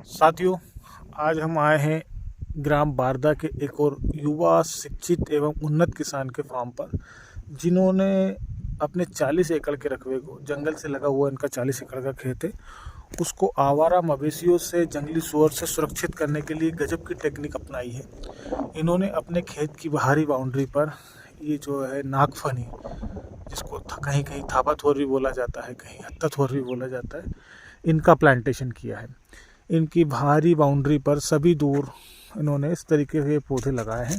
साथियों, आज हम आए हैं ग्राम बारदा के एक और युवा शिक्षित एवं उन्नत किसान के फार्म पर, जिन्होंने अपने 40 एकड़ के रकबे को, जंगल से लगा हुआ इनका 40 एकड़ का खेत है, उसको आवारा मवेशियों से, जंगली सुअर से सुरक्षित करने के लिए गजब की टेक्निक अपनाई है। इन्होंने अपने खेत की बाहरी बाउंड्री पर ये जो है नागफनी, जिसको कहीं कहीं थापाथोर भी बोला जाता है, कहीं हत्ताथोर भी बोला जाता है, इनका प्लांटेशन किया है। इनकी बाहरी बाउंड्री पर सभी दूर इन्होंने इस तरीके के पौधे लगाए हैं।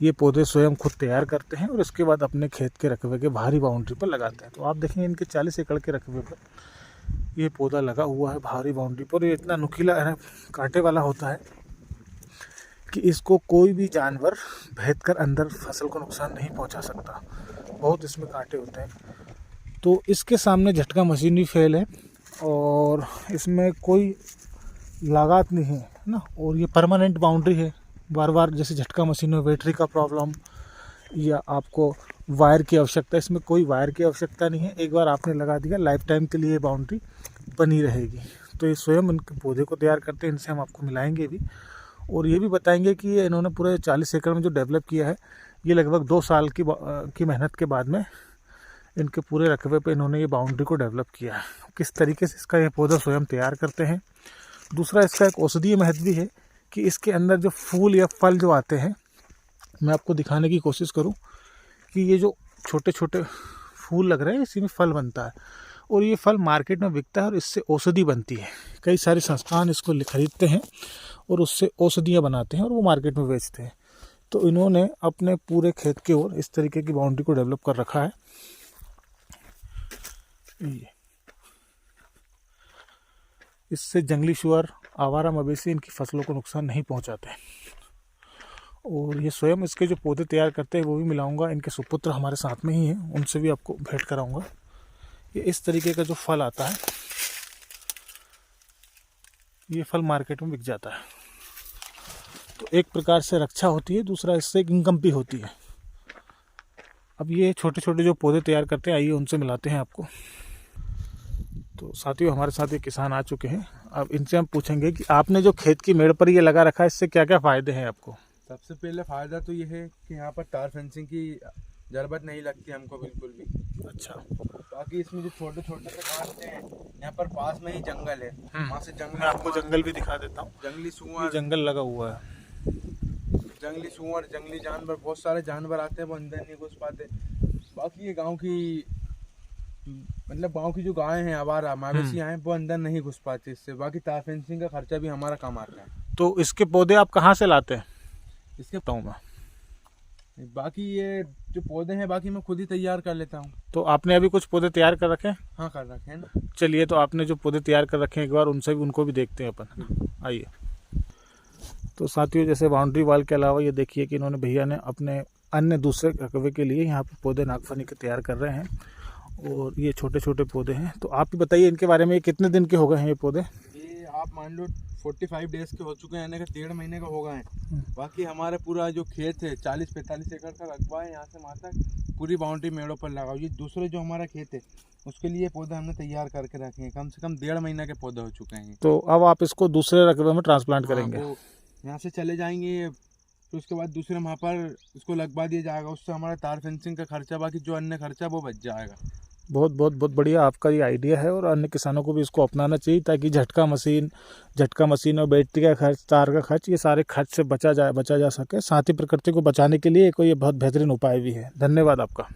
ये पौधे स्वयं खुद तैयार करते हैं और इसके बाद अपने खेत के रकबे के बाहरी बाउंड्री पर लगाते हैं। तो आप देखेंगे इनके 40 एकड़ के रकबे पर ये पौधा लगा हुआ है बाहरी बाउंड्री पर। ये इतना नुकीला कांटे वाला होता है कि इसको कोई भी जानवर भेद कर अंदर फसल को नुकसान नहीं पहुंचा सकता। बहुत इसमें कांटे होते हैं। तो इसके सामने झटका मशीन भी फेल है और इसमें कोई लागत नहीं है ना, और ये परमानेंट बाउंड्री है। बार बार जैसे झटका मशीन में बैटरी का प्रॉब्लम या आपको वायर की आवश्यकता, इसमें कोई वायर की आवश्यकता नहीं है। एक बार आपने लगा दिया, लाइफ टाइम के लिए बाउंड्री बनी रहेगी। तो ये स्वयं इनके पौधे को तैयार करते हैं। इनसे हम आपको मिलाएंगे भी और ये भी बताएंगे कि ये इन्होंने पूरे 40 एकड़ में जो डेवलप किया है, ये लगभग 2 साल की मेहनत के बाद में इनके पूरे रकबे पे इन्होंने ये बाउंड्री को डेवलप किया है। किस तरीके से इसका ये पौधा स्वयं तैयार करते हैं। दूसरा, इसका एक औषधीय महत्व भी है कि इसके अंदर जो फूल या फल जो आते हैं, मैं आपको दिखाने की कोशिश करूं कि ये जो छोटे छोटे फूल लग रहे हैं, इसी में फल बनता है और ये फल मार्केट में बिकता है और इससे औषधि बनती है। कई सारे संस्थान इसको खरीदते हैं और उससे औषधियाँ बनाते हैं और वो मार्केट में बेचते हैं। तो इन्होंने अपने पूरे खेत के ओर इस तरीके की बाउंड्री को डेवलप कर रखा है। इससे जंगली सुअर, आवारा मवेशी इनकी फसलों को नुकसान नहीं पहुंचाते। और ये स्वयं इसके जो पौधे तैयार करते हैं वो भी मिलाऊंगा। इनके सुपुत्र हमारे साथ में ही हैं, उनसे भी आपको भेंट कराऊंगा। ये इस तरीके का जो फल आता है, ये फल मार्केट में बिक जाता है। तो एक प्रकार से रक्षा होती है, दूसरा इससे एक इनकम भी होती है। अब ये छोटे छोटे जो पौधे तैयार करते हैं, आइए उनसे मिलाते हैं आपको। तो साथियों, हमारे साथ एक किसान आ चुके हैं। अब इनसे हम पूछेंगे कि आपने जो खेत की मेड़ पर ये लगा रखा है, इससे क्या क्या फ़ायदे हैं आपको। सबसे पहले फ़ायदा तो ये है कि यहाँ पर तार फेंसिंग की ज़रूरत नहीं लगती हमको बिल्कुल भी। अच्छा। बाकी इसमें जो छोटे छोटे से काटते हैं, यहाँ पर पास में ही जंगल है, वहाँ से जंगल, मैं आपको जंगल भी दिखा देता हूँ। जंगली सुअर, जंगल लगा हुआ है। जंगली सुअर, जंगली जानवर, बहुत सारे जानवर आते हैं, वो अंदर नहीं घुस पाते। बाकी ये गाँव की जो गायें हैं, आवारा मवेशियाँ हैं, वो अंदर नहीं घुस पाती इससे। बाकी तार फेंसिंग का खर्चा भी हमारा कम आता है। तो इसके पौधे आप कहाँ से लाते हैं? इसके बताऊँ मैं। बाकी ये जो पौधे हैं, बाकी मैं खुद ही तैयार कर लेता हूँ। तो आपने अभी कुछ पौधे तैयार कर रखे हैं? हाँ, कर रखे हैं ना। चलिए, तो आपने जो पौधे तैयार कर रखे हैं, एक बार उनको भी देखते हैं अपन। आइए। तो साथियों, जैसे बाउंड्री वॉल के अलावा ये देखिए कि इन्होंने, भैया ने अपने अन्य दूसरे रकबे के लिए यहाँ पर पौधे नागफनी के तैयार कर रहे हैं और ये छोटे छोटे पौधे हैं। तो आप भी बताइए इनके बारे में, ये कितने दिन के हो गए हैं ये पौधे? ये आप मान लो 45 डेज के हो चुके हैं, यानी कि 1.5 महीने का हो गए हैं। बाकी हमारा पूरा जो खेत है 40-45 एकड़ का रकबा है। यहाँ से वहाँ तक पूरी बाउंड्री मेड़ों पर लगाओ। ये दूसरे जो हमारा खेत है, उसके लिए पौधे हमने तैयार करके रखे हैं। कम से कम 1.5 महीने के पौधे हो चुके हैं। तो अब आप इसको दूसरे रकबे में ट्रांसप्लांट करेंगे? हाँ, यहाँ से चले जाएंगे, तो उसके बाद दूसरे वहाँ पर इसको लगवा दिया जाएगा। उससे हमारा तार फेंसिंग का खर्चा, बाकी जो अन्य खर्चा, वो बच जाएगा। बहुत बहुत बहुत बढ़िया आपका ये आइडिया है और अन्य किसानों को भी इसको अपनाना चाहिए, ताकि झटका मशीन और बैटरी का खर्च, तार का खर्च, ये सारे खर्च से बचा जा सके। साथ ही प्रकृति को बचाने के लिए कोई ये बहुत बेहतरीन उपाय भी है। धन्यवाद आपका।